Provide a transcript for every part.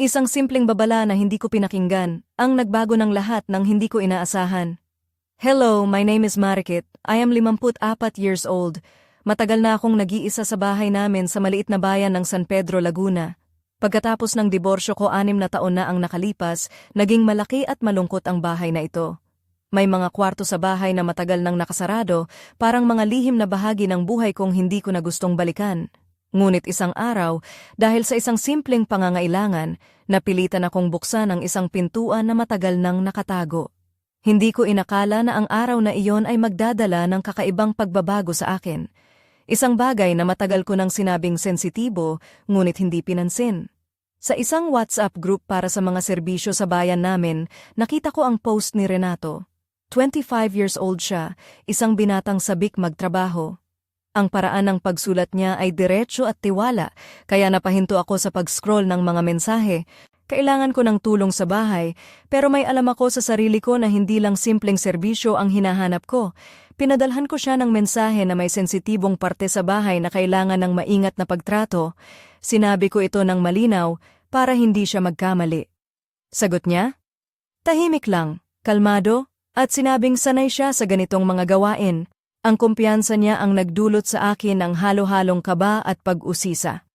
Isang simpleng babala na hindi ko pinakinggan, ang nagbago ng lahat nang hindi ko inaasahan. Hello, my name is Marikit. I am 54 years old. Matagal na akong nag-iisa sa bahay namin sa maliit na bayan ng San Pedro, Laguna. Pagkatapos ng diborsyo ko 6 na taon na ang nakalipas, naging malaki at malungkot ang bahay na ito. May mga kwarto sa bahay na matagal nang nakasarado, parang mga lihim na bahagi ng buhay kong hindi ko na gustong balikan. Ngunit isang araw, dahil sa isang simpleng pangangailangan, napilitan akong buksan ang isang pintuan na matagal nang nakatago. Hindi ko inakala na ang araw na iyon ay magdadala ng kakaibang pagbabago sa akin. Isang bagay na matagal ko nang sinabing sensitibo, ngunit hindi pinansin. Sa isang WhatsApp group para sa mga serbisyo sa bayan namin, nakita ko ang post ni Renato. 25 years old siya, isang binatang sabik magtrabaho. Ang paraan ng pagsulat niya ay diretso at tiwala, kaya napahinto ako sa pag-scroll ng mga mensahe. Kailangan ko ng tulong sa bahay, pero may alam ako sa sarili ko na hindi lang simpleng serbisyo ang hinahanap ko. Pinadalhan ko siya ng mensahe na may sensitibong parte sa bahay na kailangan ng maingat na pagtrato. Sinabi ko ito ng malinaw para hindi siya magkamali. Sagot niya? Tahimik lang, kalmado, at sinabing sanay siya sa ganitong mga gawain. Ang kumpiyansa niya ang nagdulot sa akin ng halo-halong kaba at pag-usisa.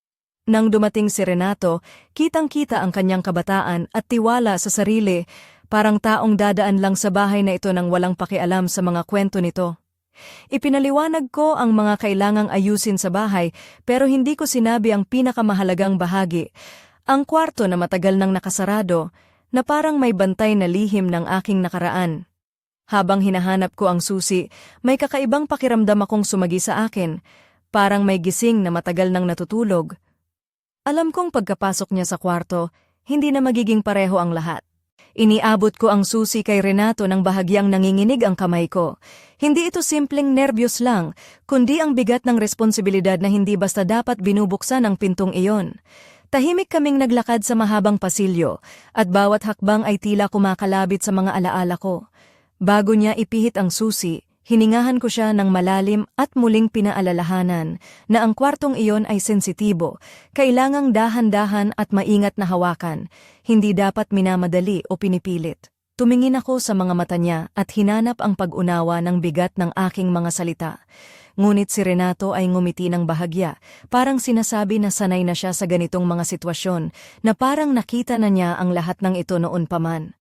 Nang dumating si Renato, kitang-kita ang kanyang kabataan at tiwala sa sarili, parang taong dadaan lang sa bahay na ito nang walang pakialam sa mga kwento nito. Ipinaliwanag ko ang mga kailangang ayusin sa bahay, pero hindi ko sinabi ang pinakamahalagang bahagi, ang kwarto na matagal nang nakasarado, na parang may bantay na lihim ng aking nakaraan. Habang hinahanap ko ang susi, may kakaibang pakiramdam akong sumagi sa akin, parang may gising na matagal nang natutulog. Alam kong pagkapasok niya sa kwarto, hindi na magiging pareho ang lahat. Iniabot ko ang susi kay Renato nang bahagyang nanginginig ang kamay ko. Hindi ito simpleng nerbiyos lang, kundi ang bigat ng responsibilidad na hindi basta dapat binubuksan ang pintong iyon. Tahimik kaming naglakad sa mahabang pasilyo, at bawat hakbang ay tila kumakalabit sa mga alaala ko. Bago niya ipihit ang susi, hiningahan ko siya ng malalim at muling pinaalalahanan na ang kwartong iyon ay sensitibo, kailangang dahan-dahan at maingat na hawakan, hindi dapat minamadali o pinipilit. Tumingin ako sa mga mata niya at hinanap ang pag-unawa ng bigat ng aking mga salita. Ngunit si Renato ay ngumiti ng bahagya, parang sinasabi na sanay na siya sa ganitong mga sitwasyon, na parang nakita na niya ang lahat ng ito noon pa man.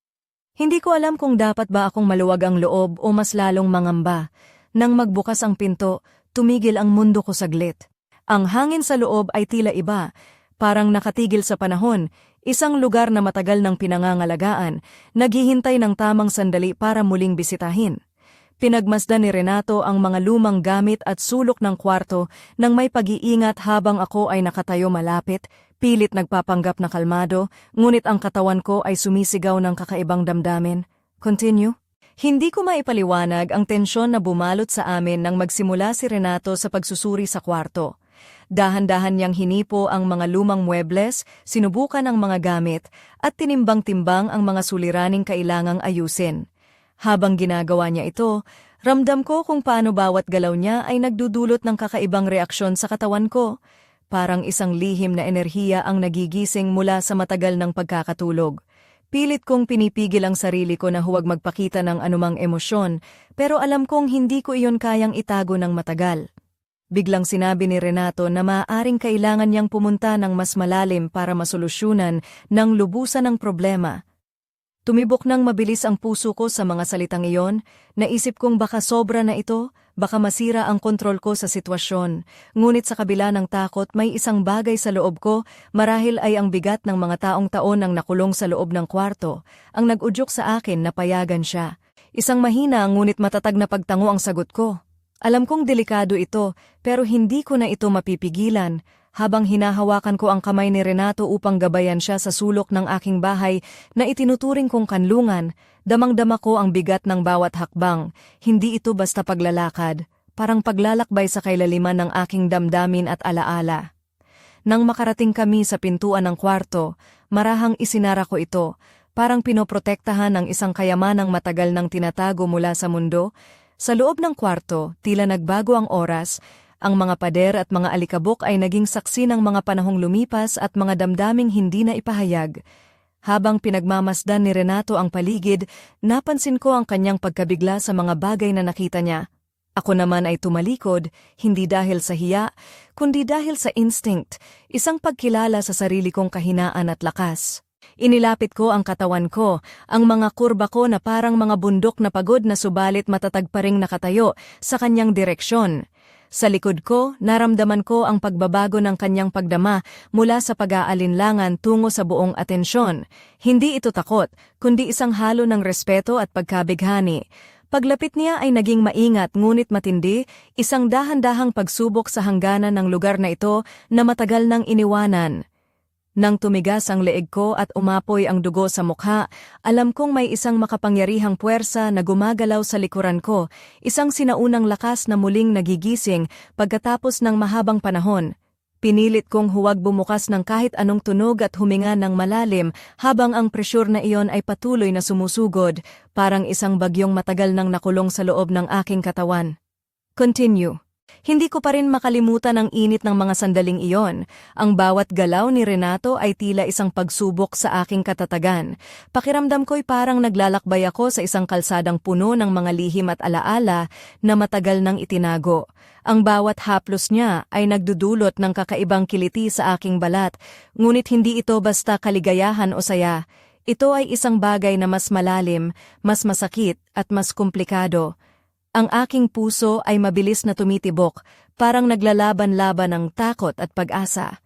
Hindi ko alam kung dapat ba akong maluwag ang loob o mas lalong mangamba. Nang magbukas ang pinto, tumigil ang mundo ko saglit. Ang hangin sa loob ay tila iba, parang nakatigil sa panahon, isang lugar na matagal nang pinangangalagaan, naghihintay ng tamang sandali para muling bisitahin. Pinagmasdan ni Renato ang mga lumang gamit at sulok ng kwarto nang may pag-iingat habang ako ay nakatayo malapit, pilit nagpapanggap na kalmado, ngunit ang katawan ko ay sumisigaw ng kakaibang damdamin. Continue? Hindi ko maipaliwanag ang tensyon na bumalot sa amin nang magsimula si Renato sa pagsusuri sa kwarto. Dahan-dahan niyang hinipo ang mga lumang muebles, sinubukan ang mga gamit, at tinimbang-timbang ang mga suliraning kailangang ayusin. Habang ginagawa niya ito, ramdam ko kung paano bawat galaw niya ay nagdudulot ng kakaibang reaksyon sa katawan ko. Parang isang lihim na enerhiya ang nagigising mula sa matagal ng pagkakatulog. Pilit kong pinipigil ang sarili ko na huwag magpakita ng anumang emosyon, pero alam kong hindi ko iyon kayang itago ng matagal. Biglang sinabi ni Renato na maaaring kailangan niyang pumunta ng mas malalim para masolusyunan ng lubusan ng problema. Tumibok ng mabilis ang puso ko sa mga salitang iyon, naisip kong baka sobra na ito, baka masira ang kontrol ko sa sitwasyon. Ngunit sa kabila ng takot may isang bagay sa loob ko, marahil ay ang bigat ng mga taong taon ang nakulong sa loob ng kwarto, ang nag-udyok sa akin na payagan siya. Isang mahina ngunit matatag na pagtango ang sagot ko. Alam kong delikado ito, pero hindi ko na ito mapipigilan. Habang hinahawakan ko ang kamay ni Renato upang gabayan siya sa sulok ng aking bahay na itinuturing kong kanlungan, damang-dama ko ang bigat ng bawat hakbang. Hindi ito basta paglalakad, parang paglalakbay sa kailaliman ng aking damdamin at alaala. Nang makarating kami sa pintuan ng kwarto, marahang isinara ko ito, parang pinoprotektahan ng isang kayamanang matagal nang tinatago mula sa mundo. Sa loob ng kwarto, tila nagbago ang oras, Ang mga pader at mga alikabok ay naging saksi ng mga panahong lumipas at mga damdaming hindi na ipahayag. Habang pinagmamasdan ni Renato ang paligid, napansin ko ang kanyang pagkabigla sa mga bagay na nakita niya. Ako naman ay tumalikod, hindi dahil sa hiya, kundi dahil sa instinct, isang pagkilala sa sarili kong kahinaan at lakas. Inilapit ko ang katawan ko, ang mga kurba ko na parang mga bundok na pagod na subalit matatag pa ring nakatayo sa kanyang direksyon. Sa likod ko, naramdaman ko ang pagbabago ng kanyang pagdama mula sa pag-aalinlangan tungo sa buong atensyon. Hindi ito takot, kundi isang halo ng respeto at pagkabighani. Paglapit niya ay naging maingat ngunit matindi, isang dahan-dahang pagsubok sa hangganan ng lugar na ito na matagal nang iniwanan. Nang tumigas ang leeg ko at umapoy ang dugo sa mukha, alam kong may isang makapangyarihang puwersa na gumagalaw sa likuran ko, isang sinaunang lakas na muling nagigising pagkatapos ng mahabang panahon. Pinilit kong huwag bumukas ng kahit anong tunog at huminga ng malalim habang ang presyur na iyon ay patuloy na sumusugod, parang isang bagyong matagal nang nakulong sa loob ng aking katawan. Continue. Hindi ko pa rin makalimutan ang init ng mga sandaling iyon. Ang bawat galaw ni Renato ay tila isang pagsubok sa aking katatagan. Pakiramdam ko'y parang naglalakbay ako sa isang kalsadang puno ng mga lihim at alaala na matagal nang itinago. Ang bawat haplos niya ay nagdudulot ng kakaibang kiliti sa aking balat, ngunit hindi ito basta kaligayahan o saya. Ito ay isang bagay na mas malalim, mas masakit at mas komplikado. Ang aking puso ay mabilis na tumitibok, parang naglalaban-laban ng takot at pag-asa.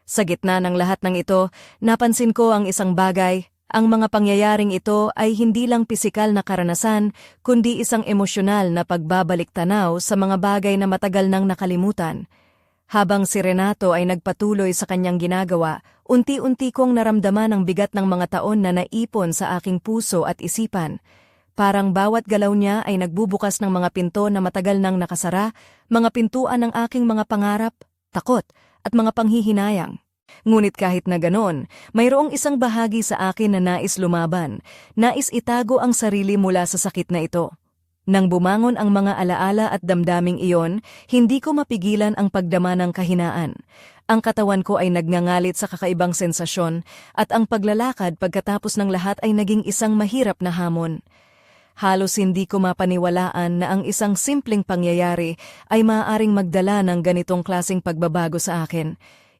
Sa gitna ng lahat ng ito, napansin ko ang isang bagay, ang mga pangyayaring ito ay hindi lang pisikal na karanasan, kundi isang emosyonal na pagbabalik-tanaw sa mga bagay na matagal nang nakalimutan. Habang si Renato ay nagpatuloy sa kanyang ginagawa, unti-unti kong naramdaman ang bigat ng mga taon na naipon sa aking puso at isipan. Parang bawat galaw niya ay nagbubukas ng mga pinto na matagal nang nakasara, mga pintuan ng aking mga pangarap, takot, at mga panghihinayang. Ngunit kahit na ganon, mayroong isang bahagi sa akin na nais lumaban, nais itago ang sarili mula sa sakit na ito. Nang bumangon ang mga alaala at damdaming iyon, hindi ko mapigilan ang pagdama ng kahinaan. Ang katawan ko ay nagngangalit sa kakaibang sensasyon, at ang paglalakad pagkatapos ng lahat ay naging isang mahirap na hamon. Halos hindi ko mapaniwalaan na ang isang simpleng pangyayari ay maaaring magdala ng ganitong klaseng pagbabago sa akin.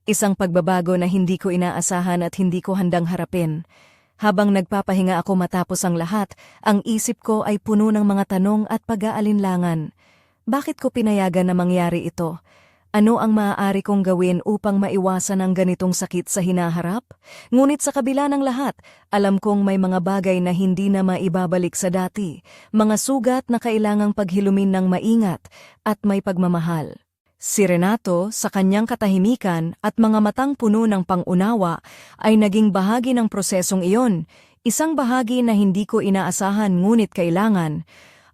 Isang pagbabago na hindi ko inaasahan at hindi ko handang harapin. Habang nagpapahinga ako matapos ang lahat, ang isip ko ay puno ng mga tanong at pag-aalinlangan. Bakit ko pinayagan na mangyari ito? Ano ang maaari kong gawin upang maiwasan ang ganitong sakit sa hinaharap? Ngunit sa kabila ng lahat, alam kong may mga bagay na hindi na maibabalik sa dati, mga sugat na kailangang paghilumin ng maingat at may pagmamahal. Si Renato, sa kanyang katahimikan at mga matang puno ng pangunawa, ay naging bahagi ng prosesong iyon, isang bahagi na hindi ko inaasahan ngunit kailangan.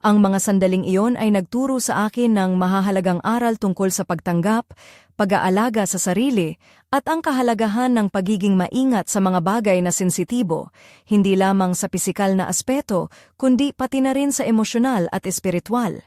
Ang mga sandaling iyon ay nagturo sa akin ng mahahalagang aral tungkol sa pagtanggap, pag-aalaga sa sarili, at ang kahalagahan ng pagiging maingat sa mga bagay na sensitibo, hindi lamang sa pisikal na aspeto, kundi pati na rin sa emosyonal at espiritual.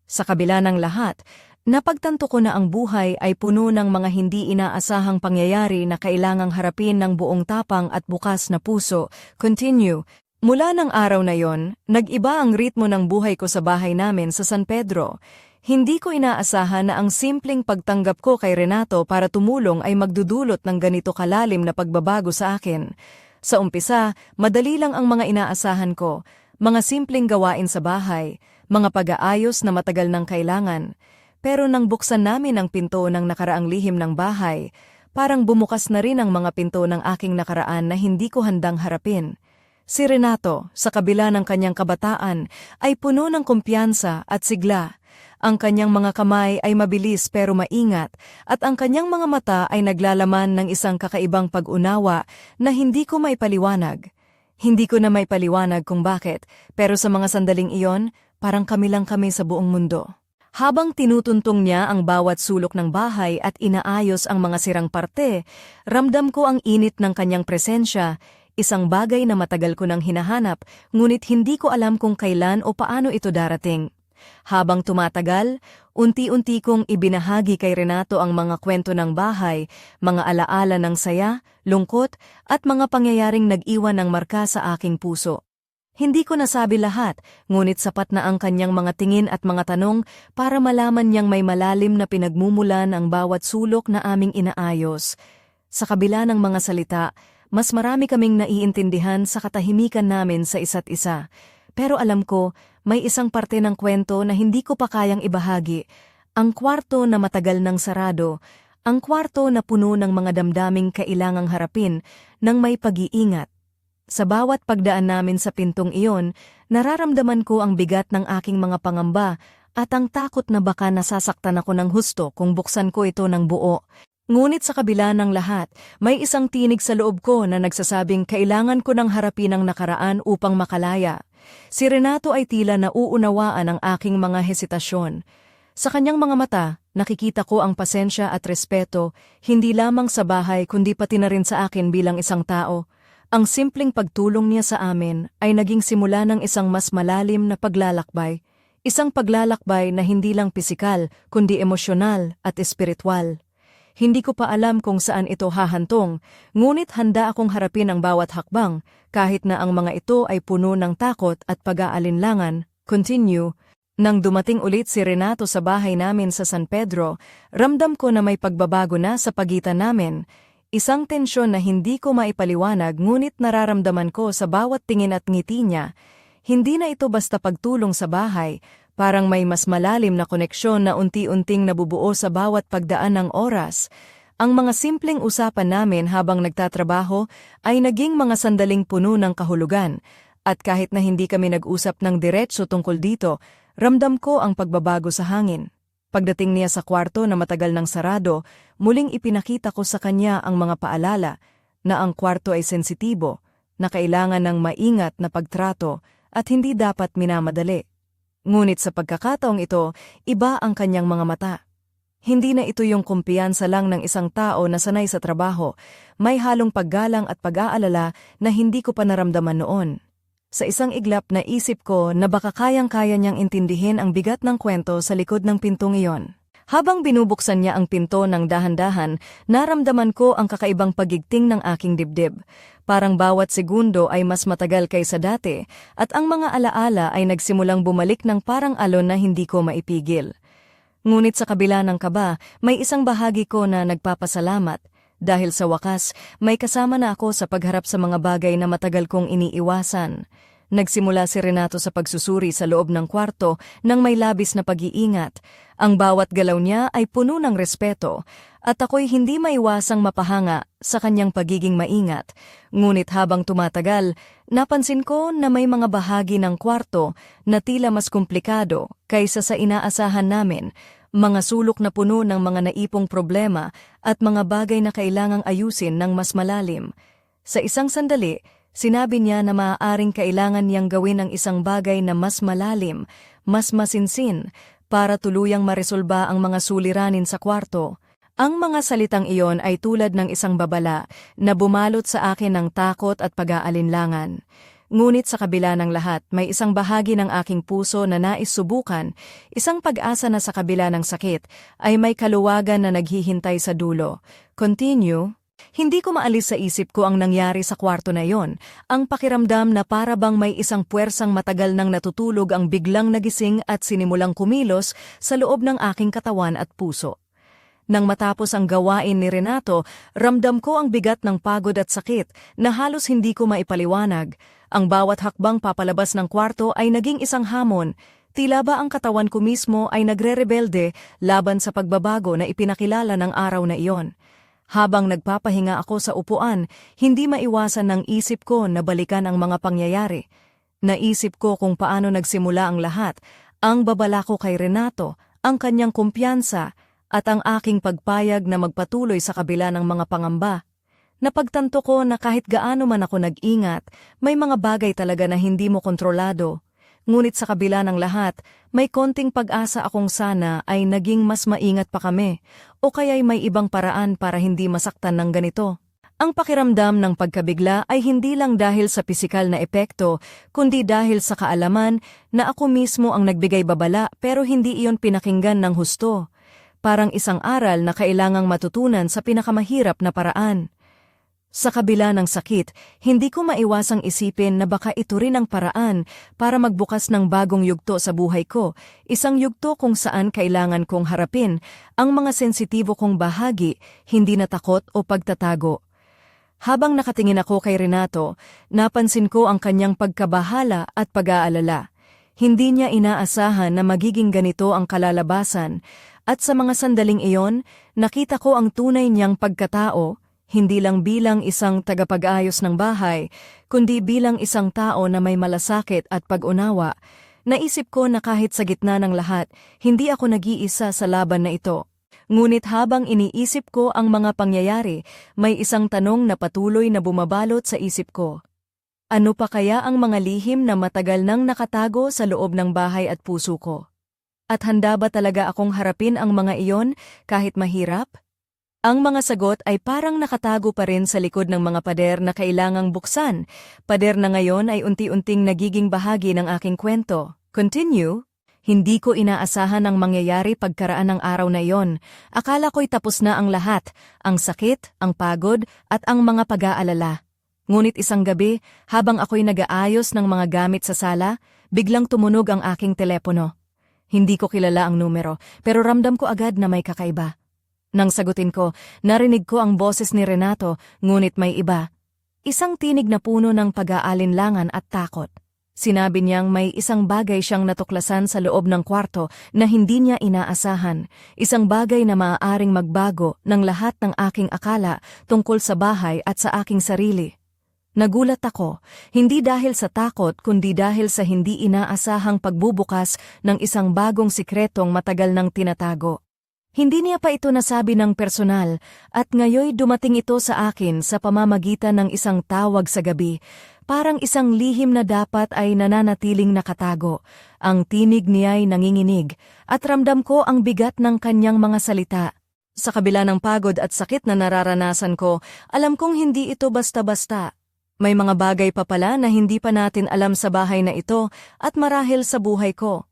Sa kabila ng lahat, napagtanto ko na ang buhay ay puno ng mga hindi inaasahang pangyayari na kailangang harapin ng buong tapang at bukas na puso. Continue. Mula ng araw na yon, nag-iba ang ritmo ng buhay ko sa bahay namin sa San Pedro. Hindi ko inaasahan na ang simpleng pagtanggap ko kay Renato para tumulong ay magdudulot ng ganito kalalim na pagbabago sa akin. Sa umpisa, madali lang ang mga inaasahan ko, mga simpleng gawain sa bahay, mga pag-aayos na matagal nang kailangan. Pero nang buksan namin ang pinto ng nakaraang lihim ng bahay, parang bumukas na rin ang mga pinto ng aking nakaraan na hindi ko handang harapin. Si Renato, sa kabila ng kanyang kabataan, ay puno ng kumpiyansa at sigla. Ang kanyang mga kamay ay mabilis pero maingat, at ang kanyang mga mata ay naglalaman ng isang kakaibang pag-unawa na hindi ko maipaliwanag. Hindi ko na maipaliwanag kung bakit, pero sa mga sandaling iyon, parang kami lang kami sa buong mundo. Habang tinutuntong niya ang bawat sulok ng bahay at inaayos ang mga sirang parte, ramdam ko ang init ng kanyang presensya, isang bagay na matagal ko nang hinahanap, ngunit hindi ko alam kung kailan o paano ito darating. Habang tumatagal, unti-unti kong ibinahagi kay Renato ang mga kwento ng bahay, mga alaala ng saya, lungkot, at mga pangyayaring nag-iwan ng marka sa aking puso. Hindi ko nasabi lahat, ngunit sapat na ang kanyang mga tingin at mga tanong para malaman niyang may malalim na pinagmumulan ang bawat sulok na aming inaayos. Sa kabila ng mga salita, mas marami kaming naiintindihan sa katahimikan namin sa isa't isa. Pero alam ko, may isang parte ng kwento na hindi ko pa kayang ibahagi. Ang kwarto na matagal nang sarado, ang kwarto na puno ng mga damdaming kailangang harapin ng may pag-iingat. Sa bawat pagdaan namin sa pintong iyon, nararamdaman ko ang bigat ng aking mga pangamba at ang takot na baka nasasaktan ako ng husto kung buksan ko ito ng buo. Ngunit sa kabila ng lahat, may isang tinig sa loob ko na nagsasabing kailangan ko ng harapin ang nakaraan upang makalaya. Si Renato ay tila nauunawaan ang aking mga hesitasyon. Sa kanyang mga mata, nakikita ko ang pasensya at respeto, hindi lamang sa bahay kundi pati na rin sa akin bilang isang tao. Ang simpleng pagtulong niya sa amin ay naging simula ng isang mas malalim na paglalakbay. Isang paglalakbay na hindi lang pisikal, kundi emosyonal at espiritual. Hindi ko pa alam kung saan ito hahantong, ngunit handa akong harapin ang bawat hakbang, kahit na ang mga ito ay puno ng takot at pag-aalinlangan. Continue. Nang dumating ulit si Renato sa bahay namin sa San Pedro, ramdam ko na may pagbabago na sa pagitan namin. Isang tensyon na hindi ko maipaliwanag ngunit nararamdaman ko sa bawat tingin at ngiti niya. Hindi na ito basta pagtulong sa bahay, parang may mas malalim na koneksyon na unti-unting nabubuo sa bawat pagdaan ng oras. Ang mga simpleng usapan namin habang nagtatrabaho ay naging mga sandaling puno ng kahulugan. At kahit na hindi kami nag-usap ng diretso tungkol dito, ramdam ko ang pagbabago sa hangin. Pagdating niya sa kwarto na matagal nang sarado, muling ipinakita ko sa kanya ang mga paalala na ang kwarto ay sensitibo, na kailangan ng maingat na pagtrato at hindi dapat minamadali. Ngunit sa pagkakataong ito, iba ang kanyang mga mata. Hindi na ito yung kumpiyansa lang ng isang tao na sanay sa trabaho, may halong paggalang at pag-aalala na hindi ko pa naramdaman noon. Sa isang iglap na isip ko na baka kayang-kaya niyang intindihin ang bigat ng kwento sa likod ng pintong iyon. Habang binubuksan niya ang pinto ng dahan-dahan, naramdaman ko ang kakaibang pagigting ng aking dibdib. Parang bawat segundo ay mas matagal kaysa dati, at ang mga alaala ay nagsimulang bumalik ng parang alon na hindi ko maipigil. Ngunit sa kabila ng kaba, may isang bahagi ko na nagpapasalamat. Dahil sa wakas, may kasama na ako sa pagharap sa mga bagay na matagal kong iniiwasan. Nagsimula si Renato sa pagsusuri sa loob ng kwarto nang may labis na pag-iingat. Ang bawat galaw niya ay puno ng respeto, at ako'y hindi maiwasang mapahanga sa kanyang pagiging maingat. Ngunit habang tumatagal, napansin ko na may mga bahagi ng kwarto na tila mas komplikado kaysa sa inaasahan namin. Mga sulok na puno ng mga naipong problema at mga bagay na kailangang ayusin ng mas malalim. Sa isang sandali, sinabi niya na maaaring kailangan niyang gawin ang isang bagay na mas malalim, mas masinsin, para tuluyang maresolba ang mga suliranin sa kwarto. Ang mga salitang iyon ay tulad ng isang babala na bumalot sa akin ng takot at pag-aalinlangan. Ngunit sa kabila ng lahat, may isang bahagi ng aking puso na nais subukan, isang pag-asa na sa kabila ng sakit, ay may kaluwagan na naghihintay sa dulo. Continue. Hindi ko maalis sa isip ko ang nangyari sa kwarto na yon, ang pakiramdam na para bang may isang puwersang matagal nang natutulog ang biglang nagising at sinimulang kumilos sa loob ng aking katawan at puso. Nang matapos ang gawain ni Renato, ramdam ko ang bigat ng pagod at sakit na halos hindi ko maipaliwanag. Ang bawat hakbang papalabas ng kwarto ay naging isang hamon. Tila ba ang katawan ko mismo ay nagre-rebelde laban sa pagbabago na ipinakilala ng araw na iyon. Habang nagpapahinga ako sa upuan, hindi maiwasan ng isip ko na balikan ang mga pangyayari. Naisip ko kung paano nagsimula ang lahat, ang babala ko kay Renato, ang kanyang kumpiyansa, at ang aking pagpayag na magpatuloy sa kabila ng mga pangamba. Napagtanto ko na kahit gaano man ako nag-ingat, may mga bagay talaga na hindi mo kontrolado. Ngunit sa kabila ng lahat, may konting pag-asa akong sana ay naging mas maingat pa kami, o kaya'y may ibang paraan para hindi masaktan ng ganito. Ang pakiramdam ng pagkabigla ay hindi lang dahil sa pisikal na epekto, kundi dahil sa kaalaman na ako mismo ang nagbigay babala pero hindi iyon pinakinggan ng husto. Parang isang aral na kailangang matutunan sa pinakamahirap na paraan. Sa kabila ng sakit, hindi ko maiwasang isipin na baka ito rin ang paraan para magbukas ng bagong yugto sa buhay ko, isang yugto kung saan kailangan kong harapin ang mga sensitibo kong bahagi, hindi na takot o pagtatago. Habang nakatingin ako kay Renato, napansin ko ang kanyang pagkabahala at pag-aalala. Hindi niya inaasahan na magiging ganito ang kalalabasan, at sa mga sandaling iyon, nakita ko ang tunay niyang pagkatao, hindi lang bilang isang tagapag-ayos ng bahay, kundi bilang isang tao na may malasakit at pag-unawa. Naisip ko na kahit sa gitna ng lahat, hindi ako nag-iisa sa laban na ito. Ngunit habang iniisip ko ang mga pangyayari, may isang tanong na patuloy na bumabalot sa isip ko. Ano pa kaya ang mga lihim na matagal nang nakatago sa loob ng bahay at puso ko? At handa ba talaga akong harapin ang mga iyon kahit mahirap? Ang mga sagot ay parang nakatago pa rin sa likod ng mga pader na kailangang buksan, pader na ngayon ay unti-unting nagiging bahagi ng aking kwento. Continue? Hindi ko inaasahan ang mangyayari pagkaraan ng araw na iyon. Akala ko'y tapos na ang lahat, ang sakit, ang pagod, at ang mga pag-aalala. Ngunit isang gabi, habang ako'y nag-aayos ng mga gamit sa sala, biglang tumunog ang aking telepono. Hindi ko kilala ang numero, pero ramdam ko agad na may kakaiba. Nang sagutin ko, narinig ko ang boses ni Renato, ngunit may iba. Isang tinig na puno ng pag-aalinlangan at takot. Sinabi niyang may isang bagay siyang natuklasan sa loob ng kwarto na hindi niya inaasahan, isang bagay na maaaring magbago ng lahat ng aking akala tungkol sa bahay at sa aking sarili. Nagulat ako, hindi dahil sa takot kundi dahil sa hindi inaasahang pagbubukas ng isang bagong sikretong matagal nang tinatago. Hindi niya pa ito nasabi ng personal at ngayoy dumating ito sa akin sa pamamagitan ng isang tawag sa gabi, parang isang lihim na dapat ay nananatiling nakatago. Ang tinig niya'y nanginginig at ramdam ko ang bigat ng kanyang mga salita. Sa kabila ng pagod at sakit na nararanasan ko, alam kong hindi ito basta-basta. May mga bagay pa pala na hindi pa natin alam sa bahay na ito at marahil sa buhay ko.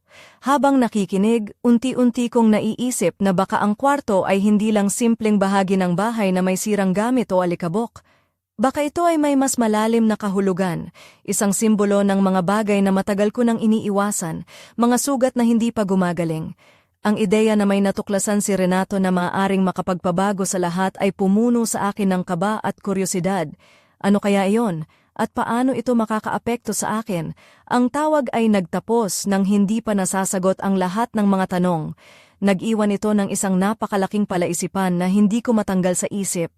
Habang nakikinig, unti-unti kong naiisip na baka ang kwarto ay hindi lang simpleng bahagi ng bahay na may sirang gamit o alikabok. Baka ito ay may mas malalim na kahulugan, isang simbolo ng mga bagay na matagal ko nang iniiwasan, mga sugat na hindi pa gumagaling. Ang ideya na may natuklasan si Renato na maaaring makapagpabago sa lahat ay pumuno sa akin ng kaba at kuryosidad. Ano kaya iyon? At paano ito makakaapekto sa akin? Ang tawag ay nagtapos nang hindi pa nasasagot ang lahat ng mga tanong. Nag-iwan ito ng isang napakalaking palaisipan na hindi ko matanggal sa isip.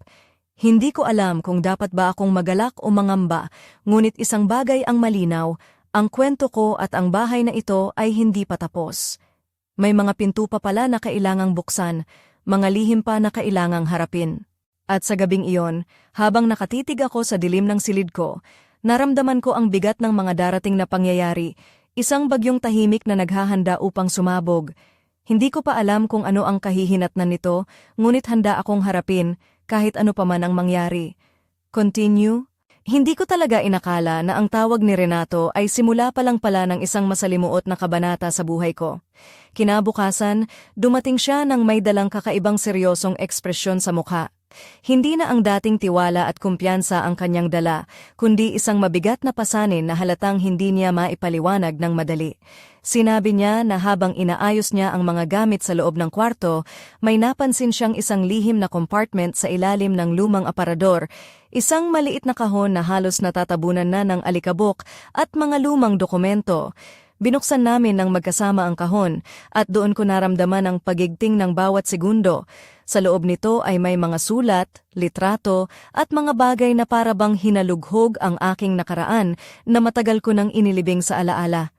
Hindi ko alam kung dapat ba akong magalak o mangamba, ngunit isang bagay ang malinaw, ang kwento ko at ang bahay na ito ay hindi pa tapos. May mga pinto pa pala na kailangang buksan, mga lihim pa na kailangang harapin. At sa gabing iyon, habang nakatitig ako sa dilim ng silid ko, naramdaman ko ang bigat ng mga darating na pangyayari, isang bagyong tahimik na naghahanda upang sumabog. Hindi ko pa alam kung ano ang kahihinatnan nito, ngunit handa akong harapin kahit ano pa man ang mangyari. Continue? Hindi ko talaga inakala na ang tawag ni Renato ay simula pa lang pala ng isang masalimuot na kabanata sa buhay ko. Kinabukasan, dumating siya nang may dalang kakaibang seryosong ekspresyon sa mukha. Hindi na ang dating tiwala at kumpiyansa ang kanyang dala, kundi isang mabigat na pasanin na halatang hindi niya maipaliwanag ng madali. Sinabi niya na habang inaayos niya ang mga gamit sa loob ng kwarto, may napansin siyang isang lihim na compartment sa ilalim ng lumang aparador, isang maliit na kahon na halos natatabunan na ng alikabok at mga lumang dokumento. Binuksan namin ng magkasama ang kahon at doon ko naramdaman ang pagigting ng bawat segundo. Sa loob nito ay may mga sulat, litrato at mga bagay na parabang hinalughog ang aking nakaraan na matagal ko nang inilibing sa alaala.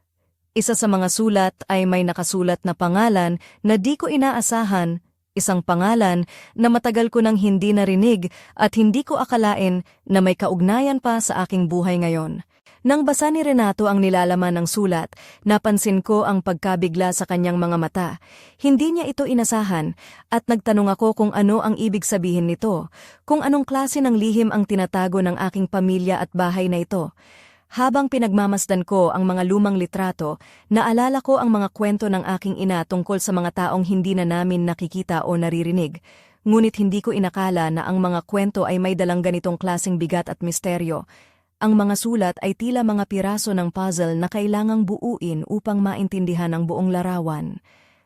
Isa sa mga sulat ay may nakasulat na pangalan na di ko inaasahan, Isang pangalan na matagal ko nang hindi narinig at hindi ko akalain na may kaugnayan pa sa aking buhay ngayon. Nang basa ni Renato ang nilalaman ng sulat, napansin ko ang pagkabigla sa kanyang mga mata. Hindi niya ito inasahan at nagtanong ako kung ano ang ibig sabihin nito, kung anong klase ng lihim ang tinatago ng aking pamilya at bahay na ito. Habang pinagmamasdan ko ang mga lumang litrato, naalala ko ang mga kwento ng aking ina tungkol sa mga taong hindi na namin nakikita o naririnig. Ngunit hindi ko inakala na ang mga kwento ay may dalang ganitong klaseng bigat at misteryo. Ang mga sulat ay tila mga piraso ng puzzle na kailangang buuin upang maintindihan ang buong larawan.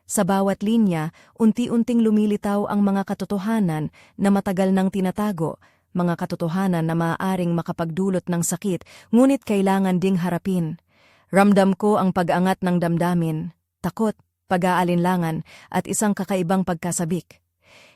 Sa bawat linya, unti-unting lumilitaw ang mga katotohanan na matagal nang tinatago, mga katotohanan na maaaring makapagdulot ng sakit, ngunit kailangan ding harapin. Ramdam ko ang pag-angat ng damdamin, takot, pag-aalinlangan, at isang kakaibang pagkasabik.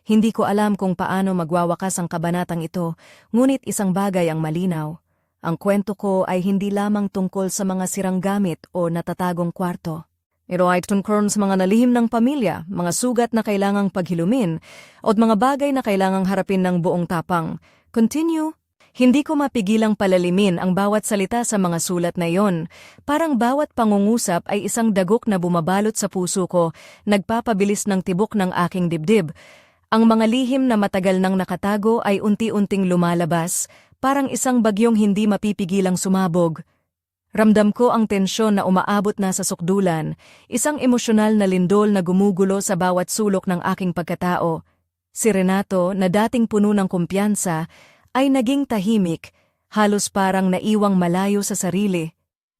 Hindi ko alam kung paano magwawakas ang kabanatang ito, ngunit isang bagay ang malinaw. Ang kwento ko ay hindi lamang tungkol sa mga sirang gamit o natatagong kwarto. Ito ay tungkol sa mga nalihim ng pamilya, mga sugat na kailangang paghilumin, o mga bagay na kailangang harapin ng buong tapang. Continue. Hindi ko mapigilang palalimin ang bawat salita sa mga sulat na iyon. Parang bawat pangungusap ay isang dagok na bumabalot sa puso ko, nagpapabilis ng tibok ng aking dibdib. Ang mga lihim na matagal nang nakatago ay unti-unting lumalabas, parang isang bagyong hindi mapipigilang sumabog. Ramdam ko ang tensyon na umaabot na sa sukdulan, isang emosyonal na lindol na gumugulo sa bawat sulok ng aking pagkatao. Si Renato, na dating puno ng kumpiyansa, ay naging tahimik, halos parang naiwang malayo sa sarili.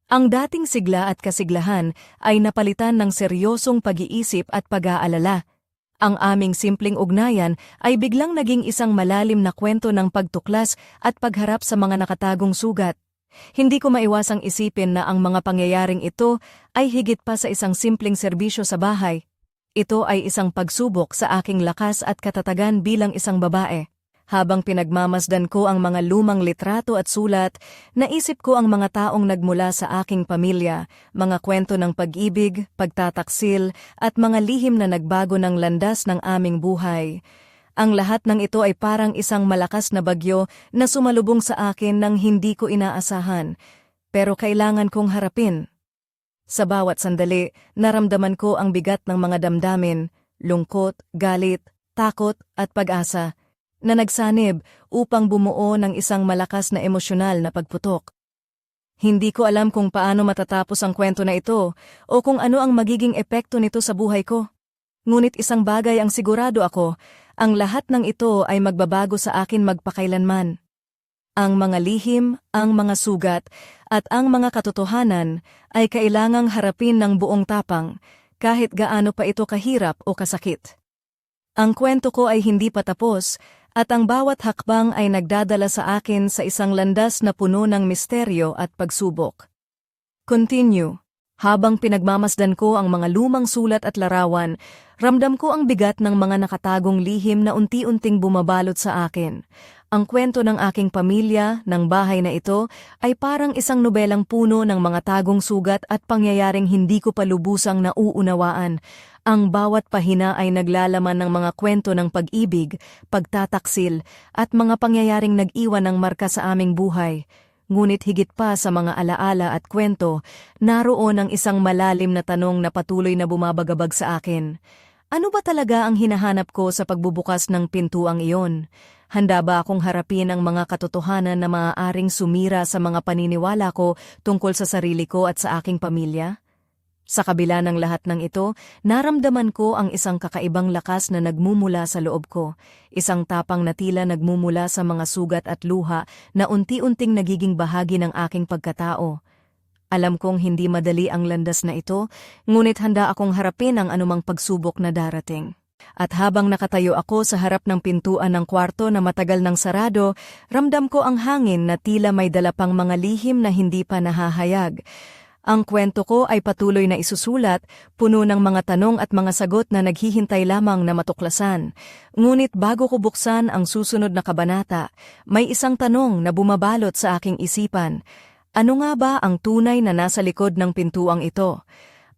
Ang dating sigla at kasiglahan ay napalitan ng seryosong pag-iisip at pag-aalala. Ang aming simpleng ugnayan ay biglang naging isang malalim na kwento ng pagtuklas at pagharap sa mga nakatagong sugat. Hindi ko maiwasang isipin na ang mga pangyayaring ito ay higit pa sa isang simpleng serbisyo sa bahay. Ito ay isang pagsubok sa aking lakas at katatagan bilang isang babae. Habang pinagmamasdan ko ang mga lumang litrato at sulat, naisip ko ang mga taong nagmula sa aking pamilya, mga kwento ng pag-ibig, pagtataksil, at mga lihim na nagbago ng landas ng aming buhay. Ang lahat ng ito ay parang isang malakas na bagyo na sumalubong sa akin nang hindi ko inaasahan, pero kailangan kong harapin. Sa bawat sandali, naramdaman ko ang bigat ng mga damdamin, lungkot, galit, takot at pag-asa, na nagsanib upang bumuo ng isang malakas na emosyonal na pagputok. Hindi ko alam kung paano matatapos ang kwento na ito o kung ano ang magiging epekto nito sa buhay ko. Ngunit isang bagay ang sigurado ako, ang lahat ng ito ay magbabago sa akin magpakailanman. Ang mga lihim, ang mga sugat, at ang mga katotohanan ay kailangang harapin ng buong tapang, kahit gaano pa ito kahirap o kasakit. Ang kwento ko ay hindi pa tapos, at ang bawat hakbang ay nagdadala sa akin sa isang landas na puno ng misteryo at pagsubok. Continue. Habang pinagmamasdan ko ang mga lumang sulat at larawan, ramdam ko ang bigat ng mga nakatagong lihim na unti-unting bumabalot sa akin. Ang kwento ng aking pamilya, ng bahay na ito, ay parang isang nobelang puno ng mga tagong sugat at pangyayaring hindi ko pa lubusang nauunawaan. Ang bawat pahina ay naglalaman ng mga kwento ng pag-ibig, pagtataksil, at mga pangyayaring nag-iwan ng marka sa aming buhay. Ngunit higit pa sa mga alaala at kwento, naroon ang isang malalim na tanong na patuloy na bumabagabag sa akin. Ano ba talaga ang hinahanap ko sa pagbubukas ng pintuang iyon? Handa ba akong harapin ang mga katotohanan na maaaring sumira sa mga paniniwala ko tungkol sa sarili ko at sa aking pamilya? Sa kabila ng lahat ng ito, naramdaman ko ang isang kakaibang lakas na nagmumula sa loob ko, isang tapang na tila nagmumula sa mga sugat at luha na unti-unting nagiging bahagi ng aking pagkatao. Alam kong hindi madali ang landas na ito, ngunit handa akong harapin ang anumang pagsubok na darating. At habang nakatayo ako sa harap ng pintuan ng kwarto na matagal nang sarado, ramdam ko ang hangin na tila may dala pang mga lihim na hindi pa nahahayag. Ang kwento ko ay patuloy na isusulat, puno ng mga tanong at mga sagot na naghihintay lamang na matuklasan. Ngunit bago ko buksan ang susunod na kabanata, may isang tanong na bumabalot sa aking isipan. Ano nga ba ang tunay na nasa likod ng pintuang ito?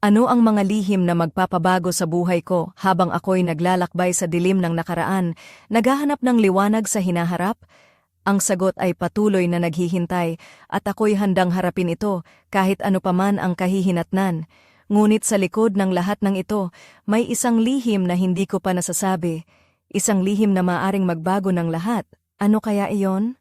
Ano ang mga lihim na magpapabago sa buhay ko habang ako'y naglalakbay sa dilim ng nakaraan, naghahanap ng liwanag sa hinaharap? Ang sagot ay patuloy na naghihintay at ako'y handang harapin ito kahit ano paman ang kahihinatnan. Ngunit sa likod ng lahat ng ito, may isang lihim na hindi ko pa nasasabi. Isang lihim na maaring magbago ng lahat. Ano kaya iyon?